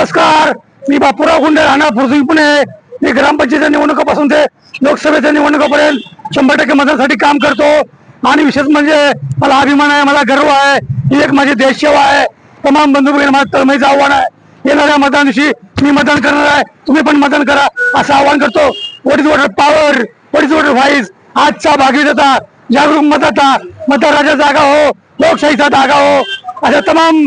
नमस्कार, मी बापूराव गुंडे, राहणार फुरसुंगी, पुणे. मी ग्रामपंचायतीच्या निवडणुकापासून ते लोकसभेच्या निवडणुकापर्यंत 100% मतदानासाठी काम करतो. आणि विशेष म्हणजे मला अभिमान आहे, मला गर्व आहे. ही एक माझी देशसेवा आहे. तमाम बंधू भगिनी, माझं तळमळीचं आव्हान आहे. येणाऱ्या मतदान दिवशी मी मतदान करणार आहे, तुम्ही पण मतदान करा असं आवाहन करतो. What is voter power, what is voter voice. आजचा भागीदाता, जागरूक मतदाता, मतदाराचा जागा हो, लोकशाहीचा जागा हो, अशा तमाम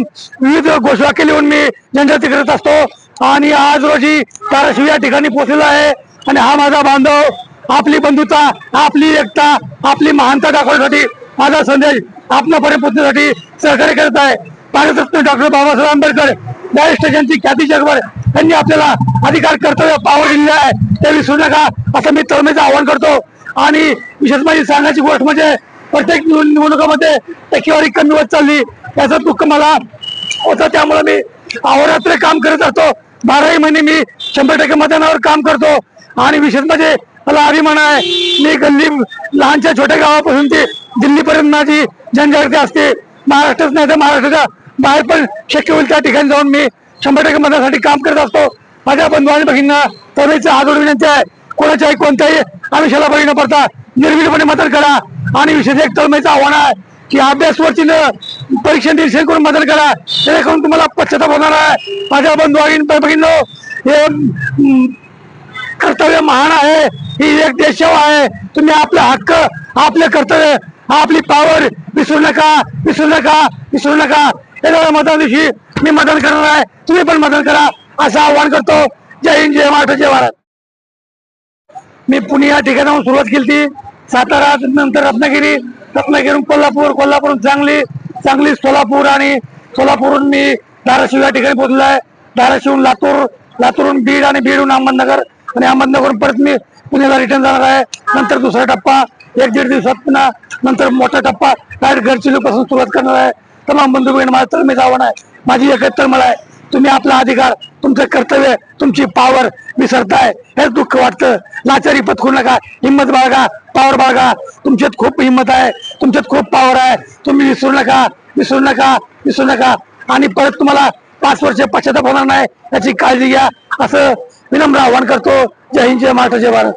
विविध घोषवाक्य लिहून मी जनजागृती करत असतो. आणि आज रोजी धाराशिव या ठिकाणी पोहोचलेला आहे. आणि हा माझा बांधव आपली बंधुता, आपली एकता, आपली महानता दाखवण्यासाठी माझा संदेश आपल्यापर्यंत पोहोचण्यासाठी सहकार्य करत आहे. भारतरत्न डॉक्टर बाबासाहेब आंबेडकर, बॅरिस्टर ज्यांची ख्याती जगभर, त्यांनी आपल्याला अधिकार, कर्तव्य, पावर दिलेला आहे, ते विसरू नका असं मी तळमळीचं आवाहन करतो. आणि विशेष म्हणजे सांगायची गोष्ट म्हणजे प्रत्येक निवडणुकामध्ये टक्केवारी कमी होत चालली, याचं दुःख मला होतं. त्यामुळे मी अहोरात्र काम करत असतो. 12ही महिने मी 100% मतदानावर काम करतो. आणि विशेष म्हणजे मला अभिमान आहे, मी गल्ली लहानच्या छोट्या गावापासून ते दिल्लीपर्यंत माझी जनजागृती असते. महाराष्ट्रात नाही तर महाराष्ट्राच्या बाहेर पण शक्य होईल त्या ठिकाणी जाऊन मी 100% मतदानासाठी काम करत असतो. माझ्या बंधू आणि भगिनींना तळमळीचं हात जोडून विनंती आहे, कोणाच्याही कोणत्याही आमिषाला बळी न पडता निर्भीडपणे मतदान करा. आणि विशेष एक तळमळीचं आव्हान आहे की अभ्यास वरतीनं परीक्षा निरीक्षण करून मतदान करा, जेणेकरून तुम्हाला पश्चाताप होणार आहे. माझ्या बंधू आणि भगिनींनो, हे कर्तव्य महान आहे, ही एक देशसेवा आहे. तुम्ही आपले हक्क, आपले कर्तव्य, आपली पावर विसरू नका, विसरू नका, विसरू नका. येणाऱ्या मतदान दिवशी मी मतदान करणार आहे, तुम्ही पण मतदान करा असं आवाहन करतो. जय हिंद, जय महाराष्ट्र, जय भारत. मी पुणे या ठिकाणाहून सुरुवात केली, सातारा, नंतर रत्नागिरी, रत्नागिरीहून कोल्हापूर, कोल्हापूरहून सांगली, सांगली सोलापूर, आणि सोलापूरहून मी धाराशिव या ठिकाणी पोहोचलो आहे. धाराशिवहून लातूर, लातूरहून बीड, आणि बीडहून अहमदनगर, आणि अहमदनगरहून परत मी पुण्याला रिटर्न जाणार आहे. नंतर दुसरा टप्पा 1-1.5 दिवसात पुन्हा, नंतर मोठा टप्पा डायरेक्ट गडचिरोलीपासून सुरुवात करणार आहे. तमाम बंधू बहिणी, माझं तळमळीचं आव्हान आहे, माझी एकच तळमळ आहे, तुम्ही आपला अधिकार, तुमचं कर्तव्य, तुमची पावर विसरताय, हे दुःख वाटतं. लाचारी पत्करू नका, हिंमत बाळगा, पावर बाळगा. तुमच्यात खूप हिंमत आहे, तुमच्यात खूप पावर आहे. तुम्ही विसरू नका, विसरू नका, विसरू नका. आणि परत तुम्हाला 5 वर्ष पश्चाताप होणार नाही याची काळजी घ्या असं विनम्र आवाहन करतो. जय हिंद, जय महाराष्ट्र, जय भारत.